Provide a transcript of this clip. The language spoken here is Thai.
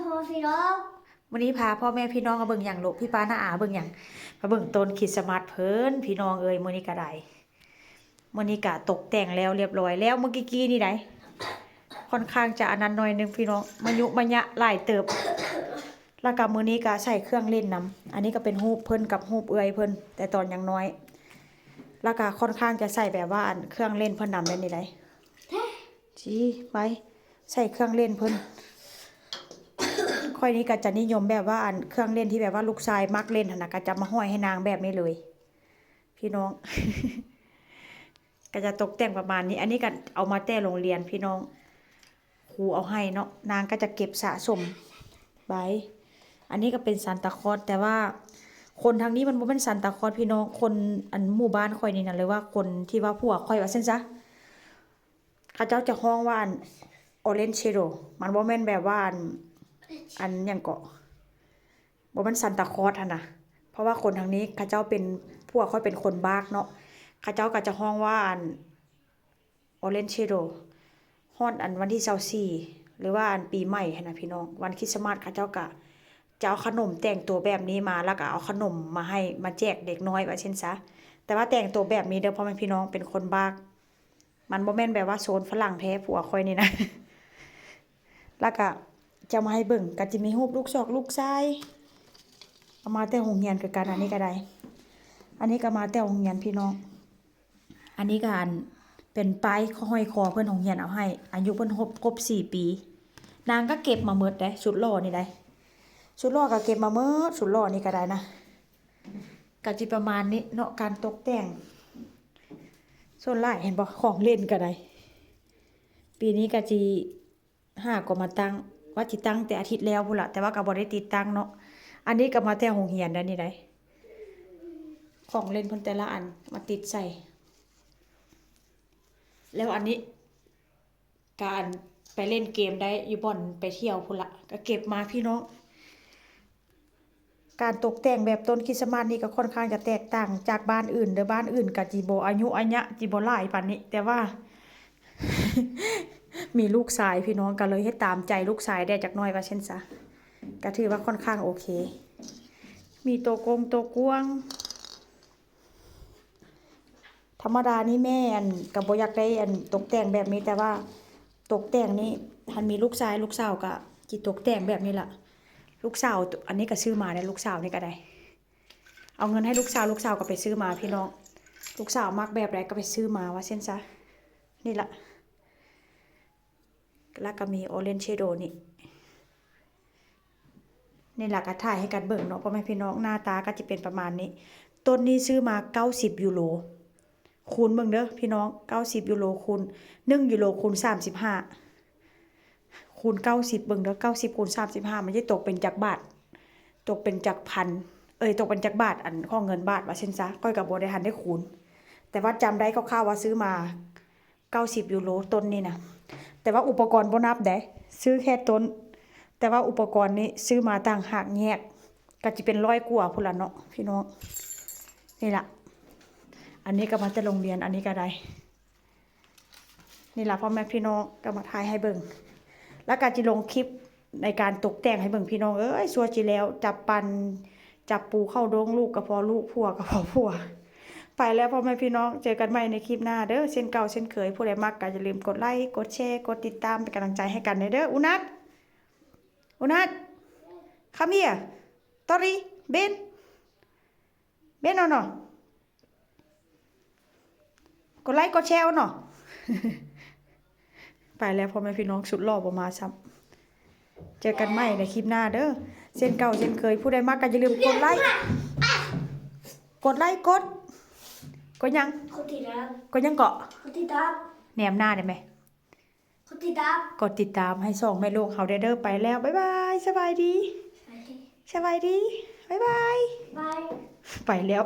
พ่อพี่น้องวันนี้พาพ่อแม่พี่น้องมาเบิ่งอย่างลูกพี่ป้าน้าอาเบิ่งอย่างมาเบิ่งต้นคริสต์มาสเพิ่นพี่น้องเอ้ยมื้อนี้ก็ได้มื้อนี้ก็ตกแต่งแล้วเรียบร้อยแล้วเมื่อกี้นี่ได้ค่อนข้างจะอันนั้นหน่อยนึงพี่น้องมายุมะยะหลายเติบแล้วก็มื้อนี้ก็ใส่เครื่องเล่นนำอันนี้ก็เป็นรูปเพิ่นกับรูปเอื้อยเพิ่นแต่ตอนยังน้อยแล้วก็ค่อนข้างจะใส่แบบว่าอันเครื่องเล่นเพิ่นนำได้นี่ได้จี้ไปใส่เครื่องเล่นเพิ่นค่อยนี้ก็จะนิยมแบบว่าอันเครื่องเล่นที่แบบว่าลูกชายมักเล่นนะก็จะมาห้อยให้นางแบบนี้เลยพี่น้อง ก็จะตกแต่งประมาณนี้ อันนี้ก็เอามาแต่โรงเรียนพี่น้องครูเอาให้เนาะนางก็จะเก็บสะสมไว้อันนี้ก็เป็นซานตาคลอสแต่ว่าคนทางนี้มันบ่เป็นซานตาคลอสพี่น้องคนอันหมู่บ้านค่อยนี่นะเลยว่าคนที่ว่าพวกค่อยว่าเส้นซะเขาเจ้าจะห้องว่าอันออเรนจ์เชโดมันบ่แม่นแบบว่าอันอย่างเกาะบ่มันซันตาคลอสหั่นน่ะเพราะว่าคนทางนี้เขาเจ้าเป็นพวกเขาเป็นคนบากเนาะเขาเจ้าก็จะฮ้องว่าอันออเรนจ์เชโดฮ้อนอันวันที่24หรือว่าอันปีใหม่หั่นน่ะพี่น้องวันคริสต์มาสเขาเจ้าก็จะเอาขนมแต่งตัวแบบนี้มาแล้วก็เอาขนมมาให้มาแจกเด็กน้อยว่าเช่นซะแต่ว่าแต่งตัวแบบนี้เด้อพ่อแม่พี่น้องเป็นคนบากมันบ่แม่นแบบว่าโซนฝรั่งแท้ผัวค่อยนี่นะ แล้วก็จะมาให้เบิ่งก็จะมีรูปลูกศอกลูกชายเอามาแต่โรงเรียนคือกันอันนี้ก็ได้อันนี้ก็มาแต่โรงเรียนพี่น้องอันนี้ก็อันเป็นป้ายห้อยคอเพิ่นโรงเรียนเอาให้อายุเพิ่นครบ4ปีนางก็เก็บมาหมดได้ชุดหล่อนี่ได้ชุดหล่อก็เก็บมาหมดชุดหล่อนี่ก็ได้นะก็สิประมาณนี้เนาะการตกแต่งส่วนหลายเห็นบ่ของเล่นก็ได้ปีนี้ก็สิหาก็มาตั้งว่าสิตั้งแต่อาทิตย์แล้วพุ่นล่ะแต่ว่าก็บ่ได้ติดตั้งเนาะอันนี้ก็มาแต่โรงเรียนได้นี่ได้ของเล่นเพิ่นแต่ละอันมาติดใส่แล้วอันนี้การไปเล่นเกมได้อยู่บ่อนไปเที่ยวพุ่นล่ะก็เก็บมาพี่น้องการตกแต่งแบบต้นคริสต์มาสนี่ก็ค่อนข้างจะแตกต่างจากบ้านอื่นเด้อบ้านอื่นก็จิบ่อายุอัญญะจิบ่หลายปานนี้แต่ว่า มีลูกชายพี่น้องก็เลยให้ตามใจลูกชายได้จักหน่อยว่าเช่นซะก็ถือว่าค่อนข้างโอเคมีตัวกงตัวกวงธรรมดานี่แม่อันก็บ่อยากได้อันตกแต่งแบบนี้แต่ว่าตกแต่งนี่ทันมีลูกชายลูกสาวก็สิตกแต่งแบบนี้ล่ะลูกสาวอันนี้ก็ซื้อมาเนี่ยลูกสาวนี่ก็ได้เอาเงินให้ลูกสาวลูกสาวก็ไปซื้อมาพี่น้องลูกสาวมักแบบใดก็ไปซื้อมาว่าเช่นซะนี่ล่ะแล้วก็มีออเรนจ์เชโดนี่นี่แหละก็ถ่ายให้กันเบิ่งเนาะพ่อแม่พี่น้องหน้าตาก็จะเป็นประมาณนี้ต้นนี้ซื้อมา90ยูโรคูณเบิ่งเด้อพี่น้อง90ยูโรคูณ1ยูโรคูณ35คูณ90เบิ่งเด้อ90คูณ35มันจะตกเป็นจักบาทตกเป็นจักพันตกเป็นจักบาทอันของเงินบาทว่าเช่นซะก้อยก็บ่ได้ทันได้คูณแต่ว่าจำได้คร่าวๆว่าซื้อมา90ยูโรต้นนี้นะแต่ว่าอุปกรณ์บ่นับได้ซื้อแค่ต้นแต่ว่าอุปกรณ์นี้ซื้อมาต่างหากแยกก็จะเป็น100กว่าพุ่นล่ะเนาะพี่น้องนี่ล่ะอันนี้ก็มาแต่โรงเรียนอันนี้ก็ได้นี่ล่ะพ่อแม่พี่น้องก็มาถ่ายให้เบิ่งแล้วก็จะลงคลิปในการตกแต่งให้เบิ่งพี่น้องสัวจิแล้วจับปันจับปูเข้าดงลูกก็พอลูกผัวก็พอผัวไปแล้วพ่อแม่พี่น้องเจอกันใหม่ในคลิปหน้าเด้อเช่นเก่าเช่นเคยผู้ใดมักก็อย่าลืมกดไลค์กดแชร์กดติดตามเป็นกำลังใจให้กันเด้ออุนัทcome here Tori Benเอาหน่อยกดไลค์กดแชร์เอาหน่อย ไปแล้วพ่อแม่พี่น้องสุดหล่อบ่มาซ้ำเจอกันใหม่ในคลิปหน้าเด้อเช่นเก่าเช่นเคยผู้ใดมักก็อย่าลืมกดไลค์กดยังกดติดตามกดยังเกาะกดติดตาม แนมหน้าได้ไหมกดติดตาม กดติดตามให้ส่องแม่ลูกเขาเด้อไปแล้วบ๊ายบายสบายดีบ๊ายบาย บายไปแล้ว